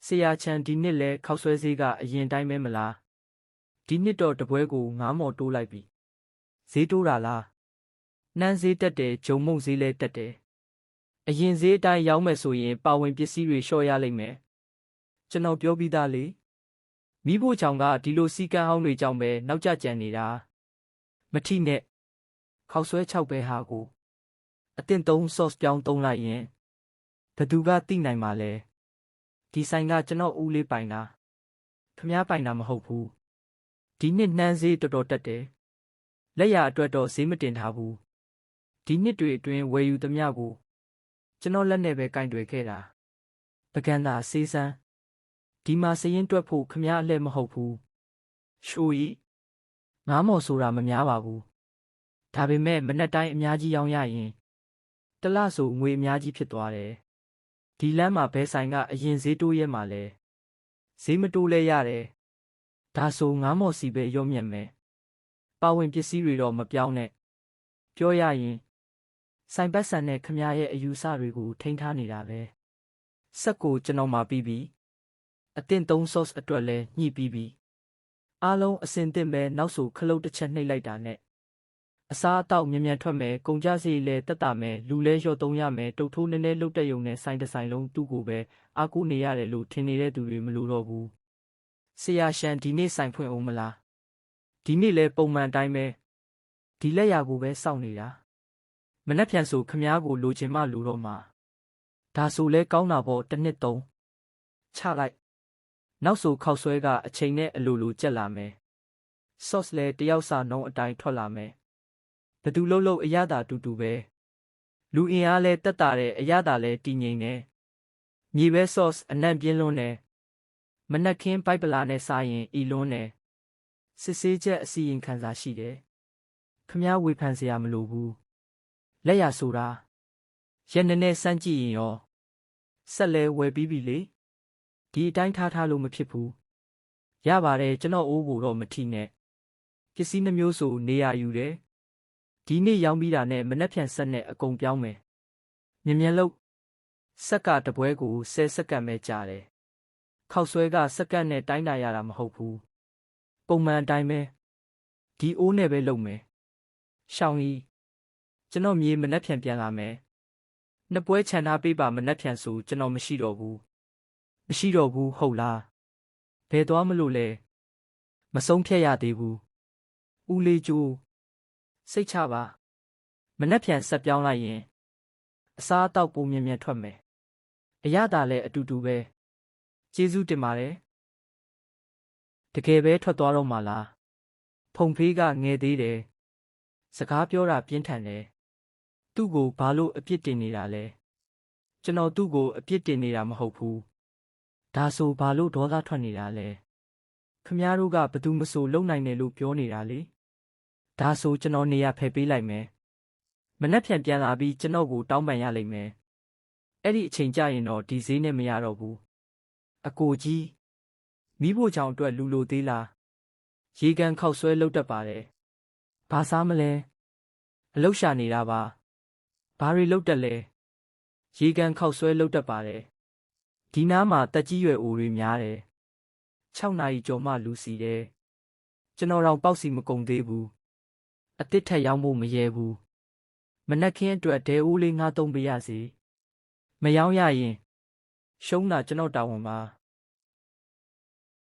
ဆရာချန်ဒီနှစ်လဲခောက်ဆွဲဈေးကအရင်တိုင်းပဲမလားဒီနှစ်တော့တပွဲကို9မော်တိုးလိုက်ပြီဈေးတိုးတာလားနှမ်းဈေးတက်တယ်ဂျုံမုံဈေးလဲတက်တယ်အရင်ဈေးအတိုင်းရောင်းမယ်ဆိုရင်ပါဝင်ပစ္စည်းတွေလျှော့ရလိမ့်မယ်ကျွန်တော်ပြောပြီးသားလေမိဖို့ချောင်ကဒီလိုစီကံဟောင်းတွေကြောင့်ပဲနောက်ကျကြံနေတာမထိနဲ့ခောက်ဆွဲ6ပဲဟာကိုအတင်း3 sauce ပြောင်းသုံးလိုက်ရင်ဘသူကသိနိုင်မှာလဲဒီဆိုင်ကကျွန်တော်ဦးလေးပိုင်တာခမားပိုင်တာမဟုတ်ဘူးဒီနှစ်နှမ်းဈေးတော်တော်တက်တယ်လက်ရအတွက်တော့ဈေးမတင်ထားဘူးဒီနှစ်တွေအတွင်းဝယ်ယူသမျှကိုကျွန်တော်လက်နဲ့ပဲကင်တွယ်ခဲ့တာပကံသာစေးစမ်းဒီမှာစရင်တွက်ဖို့ခမားအလှည့်မဟုတ်ဘူးရှိုးဤ9မော်ဆိုတာမများပါဘူးဒါပေမဲ့မနက်တိုင်းအများကြီးရောင်းရရင်တလဆိုငွေအများကြီးဖြစ်သွားတယ်ဒီလမ်းမှာဘဲဆိုင်ကအရင်ဈေးတိုးရဲမှာလဲဈေးမတိုးလဲရတယ်ဒါဆို9မော်စီပဲရော့မြတ်မယ်ပါဝင်ပစ္စည်းတွေတော့မပြောင်းနဲ့ပြောရရင်ဆိုင်ပတ်ဆန်နဲ့ခမားရဲ့အယူဆတွေကိုထိန်းထားနေတာပဲဆက်ကိုကျွန်တော်မှပြီးပြီအတင်း3 sauce အတွက်လဲညှိပြီးပြီအားလုံးအစင်တင်ပဲနောက်ဆိုခလုတ်တစ်ချက်နှိပ်လိုက်တာနဲ့အစားအသောက်မြန်မြန်ထွက်မယ်ကုန်ကြစည်လဲတက်တာမယ်လူလဲလျှော့သုံးရမယ်တုတ်ထိုးနည်းနည်းလုတ်တက်ယုံနဲ့ဆိုင်တစ်ဆိုင်လုံးသူ့ကိုပဲအားကိုးနေရတယ်လို့ထင်နေတဲ့သူတွေမလိုတော့ဘူးဆရာရှန်ဒီနေ့ဆိုင်ဖွင့်အောင်မလားဒီနေ့လဲပုံမှန်တိုင်းပဲဒီလက်ရာကိုပဲစောင့်နေတာမနှက်ဖြန်ဆိုခမားကိုလိုချင်မှလိုတော့မှာဒါဆိုလဲကောင်းတာပေါ့တစ်နှစ်3ချလိုက်နောက်ဆိုခောက်ဆွဲကအချိန်နဲ့အလိုလိုကျက်လာမယ် sauce လဲတယောက်စာနှုံးအတိုင်းထွက်လာမယ်ဘသူလုံးလုံးအရသာတူတူပဲလူအင်အားလဲတက်တာတဲ့အရသာလဲတည်ငြိမ်နေမြေပဲ sauce အနံ့ပြင်းလွန်းနေမနက်ခင်းပိုက်ပလာနဲ့စားရင်ဤလွန်းနေစစ်ဆေးချက်အစီရင်ခံစာရှိတယ်ခမားဝေဖန်စရာမလိုဘူးလက်ရဆိုတာရက်နဲ့နဲ့စမ်းကြည့်ရင်ရောဆက်လဲဝယ်ပြီးပြီလေဒီအတိုင်းထားလို့မဖြစ်ဘူးရပါတယ်ကျွန်တော်အိုးကိုတော့မထိနဲ့ပစ္စည်းနှမျိုးဆိုနေရယူတယ်ဒီနေ့ရောင်းပြီးတာနဲ့မနှက်ဖြန်ဆက်နဲ့အကုန်ပြောင်းမယ်မြန်လို့ဆက်ကတပွဲကို10စက္ကန့်ပဲကြာတယ်ခောက်ဆွဲကစက္ကန့်နဲ့တိုင်းတာရတာမဟုတ်ဘူးပုံမှန်အတိုင်းပဲဒီအိုးနဲ့ပဲလုပ်မယ်ရှောင်းကြီးကျွန်တော်မြေမနှက်ဖြန်ပြန်လာမယ်နှစ်ပွဲခြံထားပေးပါမနှက်ဖြန်ဆိုကျွန်တော်မရှိတော့ဘူးဟုတ်လားဘယ်သွားမလို့လဲမဆုံးဖြတ်ရသေးဘူးဦးလေးကျိုးစိတ်ချပါမနှက်ဖြန်ဆက်ပြောင်းလိုက်ရင်အစားအသောက်ပုံမြင်မြန်ထွက်မယ်အရသာလည်းအတူတူပဲကျေးဇူးတင်ပါတယ်တကယ်ပဲထွက်သွားတော့မှလားဖုန်ဖေးကငယ်သေးတယ်စကားပြောတာပြင်းထန်တယ်သူ့ကိုဘာလို့အပြစ်တင်နေတာလဲကျွန်တော်သူ့ကိုအပြစ်တင်နေတာမဟုတ်ဘူးဒါဆိုဘာလို့ဒေါသထွက်နေတာလဲခမားတို့ကဘသူမဆိုလုံနိုင်တယ်လို့ပြောနေတာလေဒါဆိုကျွန်တော်နေရာဖယ်ပေးလိုက်မယ်မနှက်ပြန်လာပြီးကျွန်တော်ကိုတောင်းပန်ရလိမ့်မယ်အဲ့ဒီအချိန်ကျရင်တော့ဒီဈေးနဲ့မရတော့ဘူးအကိုကြီးမိဖို့ချောင်အတွက်လူလိုသေးလားရေကန်ခောက်ဆွဲလုတ်တတ်ပါတယ်ဘာစားမလဲအလုတ်ရှာနေတာပါဘာတွေလုတ်တက်လဲရေကန်ခောက်ဆွဲလုတ်တတ်ပါတယ်ဒီနားမှာတက်ကြီးရွယ်အိုတွေများတယ်6နာရီကျော်မှလူစီတယ်ကျွန်တော်တော့ပေါက်စီမကုန်သေးဘူးအတစ်ထက်ရောင်းဖို့မရဲဘူးမနက်ခင်းအတွက်ဒဲအိုးလေးငါးသုံးပေးရစီမရောင်းရရင်ရှုံးတာကျွန်တော်တာဝန်ပါ